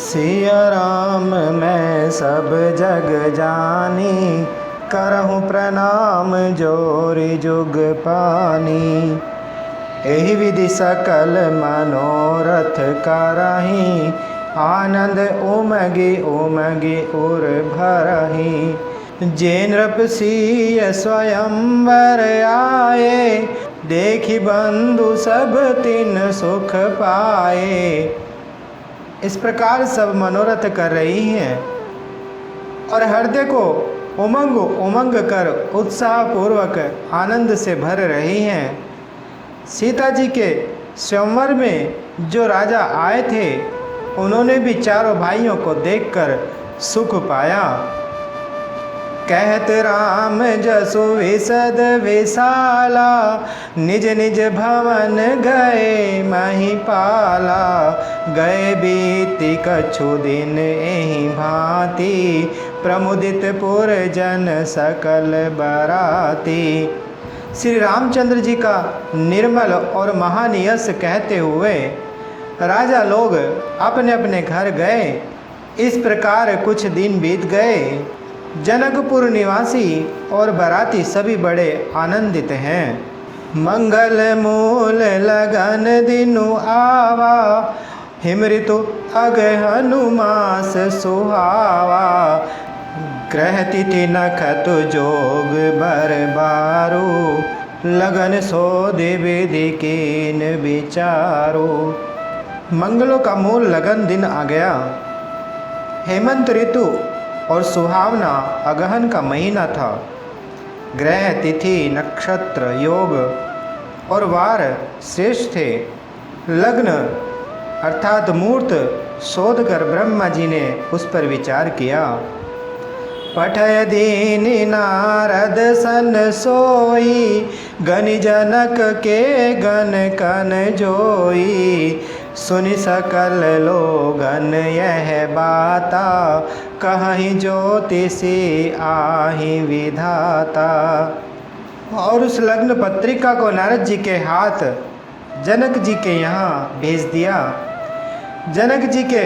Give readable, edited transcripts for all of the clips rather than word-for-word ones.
सिया राम मैं सब जग जानी, करहूँ प्रणाम जोरि जुग पानी। एहि विधि सकल मनोरथ करहीं, आनंद उमगी उमगी उर भरहीं। जे नृप सिय स्वयंवर आए, देखि बंधु सब तिन सुख पाए। इस प्रकार सब मनोरथ कर रही हैं और हृदय को उमंग उमंग कर उत्साह पूर्वक आनंद से भर रही हैं। सीता जी के स्वयंवर में जो राजा आए थे, उन्होंने भी चारों भाइयों को देखकर सुख पाया। कहत राम जसु विशद विशाला, निज निज भवन गए महिपाला। गए बीति कछु दिन एहि भांति, प्रमुदित पुर जन सकल बराती। श्री रामचंद्र जी का निर्मल और महान यश कहते हुए राजा लोग अपने अपने घर गए। इस प्रकार कुछ दिन बीत गए। जनकपुर निवासी और बराती सभी बड़े आनंदित हैं। मंगल मूल लगन दिनु आवा, हिमृतु अगहनु मास सुहावा। ग्रह तिथि नखतु जोग बर बारू, लगन सो विधि कीन विचारो। मंगलों का मूल लगन दिन आ गया। हेमंत ऋतु और सुहावना अगहन का महीना था। ग्रह तिथि नक्षत्र योग और वार श्रेष्ठ थे। लग्न अर्थात मुहूर्त शोध कर ब्रह्मा जी ने उस पर विचार किया। पठय दीनि नारद सन सोई, गनि जनक के गन कन जोई। सुनि सकल लोगन यह बाता, कहीं ज्योतिषी आहि विधाता। और उस लग्न पत्रिका को नारद जी के हाथ जनक जी के यहाँ भेज दिया। जनक जी के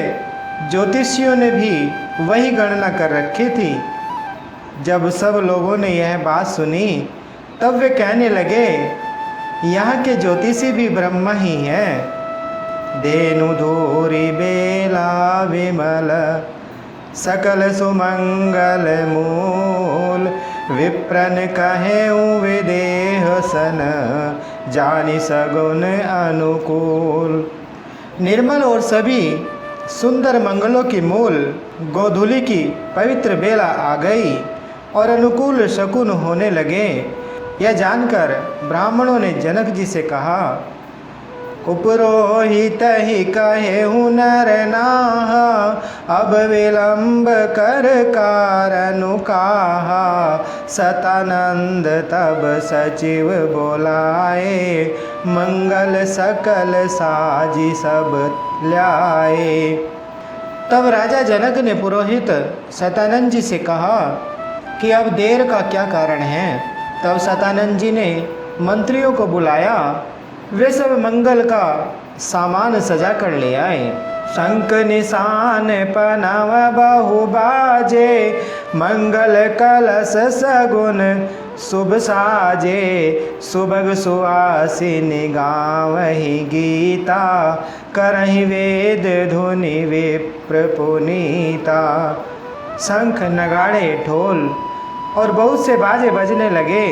ज्योतिषियों ने भी वही गणना कर रखी थी। जब सब लोगों ने यह बात सुनी, तब वे कहने लगे, यहाँ के ज्योतिषी भी ब्रह्मा ही हैं। धेनु धूरि बेला विमल, सकल सुमंगल मूल। विप्रन कहेऊँ विदेह सन, जानि सगुन अनुकूल। निर्मल और सभी सुंदर मंगलों की मूल गोधूली की पवित्र बेला आ गई और अनुकूल शकुन होने लगे। यह जानकर ब्राह्मणों ने जनक जी से कहा, उपरोहित ही कहेहु नर नाहा, अब विलंब कर कारनु काहा। सतानंद तब सचिव बोलाए, मंगल सकल साजी सब ल्याए। तब राजा जनक ने पुरोहित सतानंद जी से कहा कि अब देर का क्या कारण है। तब सतानंद जी ने मंत्रियों को बुलाया। वे सब मंगल का सामान सजा कर ले आए। शंख निशान पनव बहु बाजे, मंगल कलश सगुन शुभ साजे। सुभग सुआसिनी गावहि गीता, करहि वेद धुनि विप्र पुनीता। शंख नगाड़े ढोल और बहुत से बाजे बजने लगे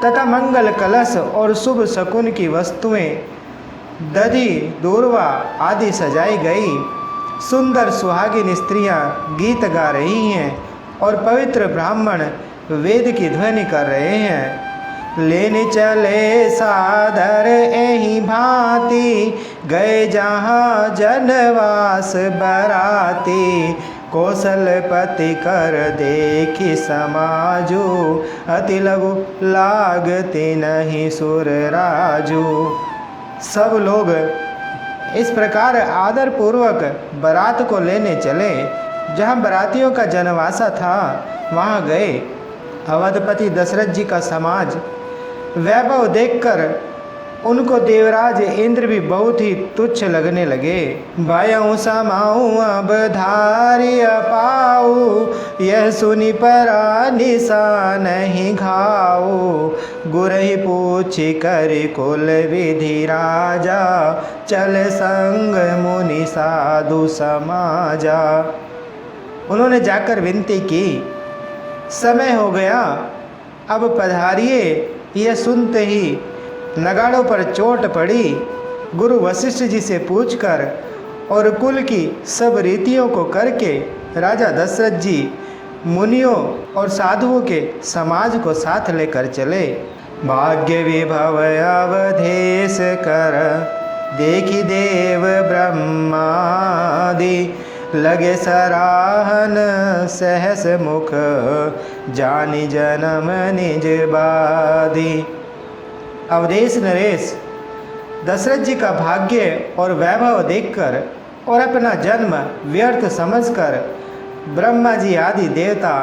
तथा मंगल कलश और शुभ शकुन की वस्तुएं दधि दूर्वा आदि सजाई गई। सुंदर सुहागिन स्त्रियां गीत गा रही हैं और पवित्र ब्राह्मण वेद की ध्वनि कर रहे हैं। लेने चले सादर एहि भांति, गए जहाँ जनवास बराती। कौशलपति कर देखी समाजू, अति लघु लागते नहीं सुर राजू। सब लोग इस प्रकार आदर पूर्वक बारात को लेने चले। जहाँ बारातियों का जनवासा था, वहाँ गए। अवधपति दशरथ जी का समाज वैभव देखकर उनको देवराज इंद्र भी बहुत ही तुच्छ लगने लगे। भयउ समाऊ अब धार्य पाऊ, यह सुनि परा निशा नहीं घाऊ। गुरहि पूछि कर कुल विधि राजा, चल संग मुनि साधु समाजा। उन्होंने जाकर विनती की, समय हो गया, अब पधारिए। यह सुनते ही नगाड़ों पर चोट पड़ी। गुरु वशिष्ठ जी से पूछकर और कुल की सब रीतियों को करके राजा दशरथ जी मुनियों और साधुओं के समाज को साथ लेकर चले। भाग्य विभव अवधेश कर, देखी देव ब्रह्मादि, लगे सराहन सहस मुख, जानी जन्म निज बादी। अवधेश नरेश दशरथ जी का भाग्य और वैभव देखकर और अपना जन्म व्यर्थ समझकर ब्रह्मा जी आदि देवता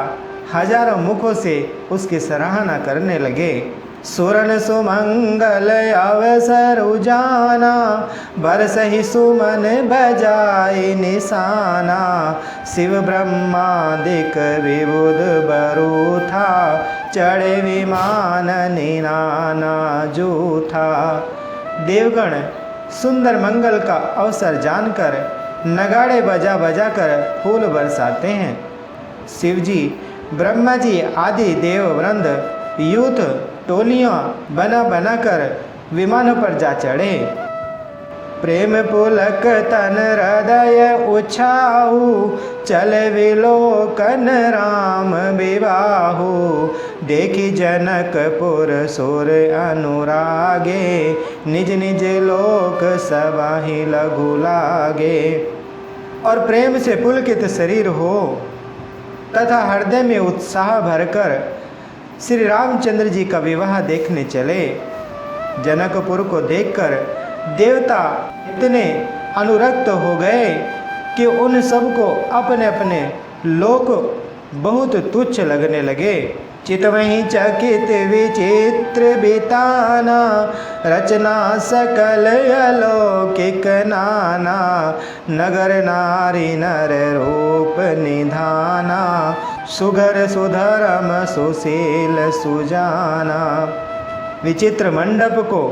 हजारों मुखों से उसकी सराहना करने लगे। सुरन सुमंगल अवसर उजाना, बरसहि सुमन बजाय निशाना। शिव ब्रह्मादिक विबुध बरूथा, चढ़े विमान निनाना जूथा। देवगण सुंदर मंगल का अवसर जानकर नगाड़े बजा बजा कर फूल बरसाते हैं। शिवजी ब्रह्मा जी आदि देव वृंद यूथ टोलियां बना बनाकर विमानों पर जा चढ़े। प्रेम पुलक तन हृदय उछाऊ, चल विलोकन राम विवाहु। देखी जनकपुर सुर अनुरागे, निज निज लोक सबाहि लघु लागे। और प्रेम से पुलकित शरीर हो तथा हृदय में उत्साह भरकर श्री रामचंद्र जी का विवाह देखने चले। जनकपुर को देखकर देवता इतने अनुरक्त हो गए कि उन सबको अपने अपने लोक बहुत तुच्छ लगने लगे। चितवहीं चकित विचित्र बिताना, रचना सकल अलौकिक नाना। नगर नारी नर रूप निधाना, सुगर सुधरम सुशील सुजाना। विचित्र मंडप को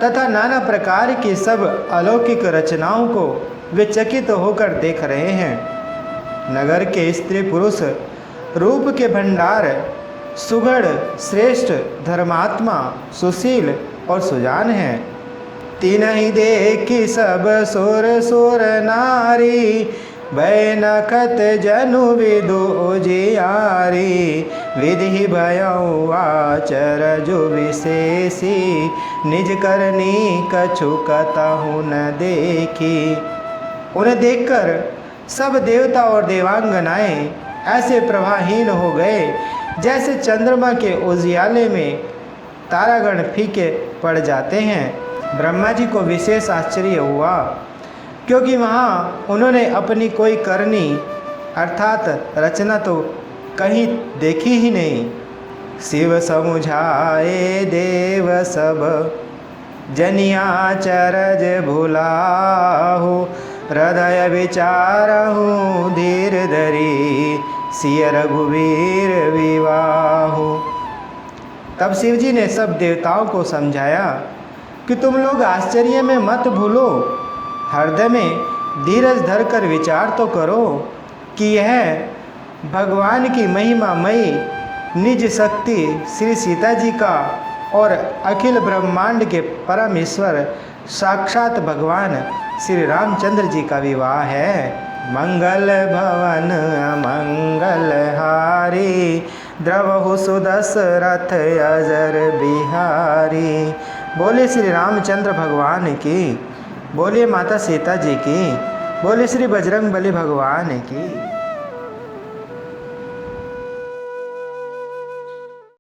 तथा नाना प्रकार की सब अलौकिक रचनाओं को वे चकित होकर देख रहे हैं। नगर के स्त्री पुरुष रूप के भंडार, सुगढ़ श्रेष्ठ धर्मात्मा सुशील और सुजान हैं। तीन ही देखी सब सुर सुर नारी, भय नखत जनु विदु उजियारी। विधि भयउ आचरज विशेषी, निज करनी कछु कतहु न देखी। उन्हें देखकर सब देवता और देवांगनाएं ऐसे प्रभाहीन हो गए जैसे चंद्रमा के उजियाले में तारागण फीके पड़ जाते हैं। ब्रह्मा जी को विशेष आश्चर्य हुआ, क्योंकि वहाँ उन्होंने अपनी कोई करनी अर्थात रचना तो कहीं देखी ही नहीं। शिव समुझाए देव सब, जनिया चरज भुलाहु। हृदय विचारहु धीर धरी, सिय रघुवीर विवाहु। तब शिवजी ने सब देवताओं को समझाया कि तुम लोग आश्चर्य में मत भूलो, हृदय में धीरज धरकर विचार तो करो कि यह भगवान की महिमामयी निज शक्ति श्री सीता जी का और अखिल ब्रह्मांड के परम ईश्वर साक्षात भगवान श्री रामचंद्र जी का विवाह है। मंगल भवन अमंगल हारी, द्रवहु सुदशरथ अजर बिहारी। बोले श्री रामचंद्र भगवान की, बोले माता सीता जी की, बोले श्री बजरंग बली भगवान की।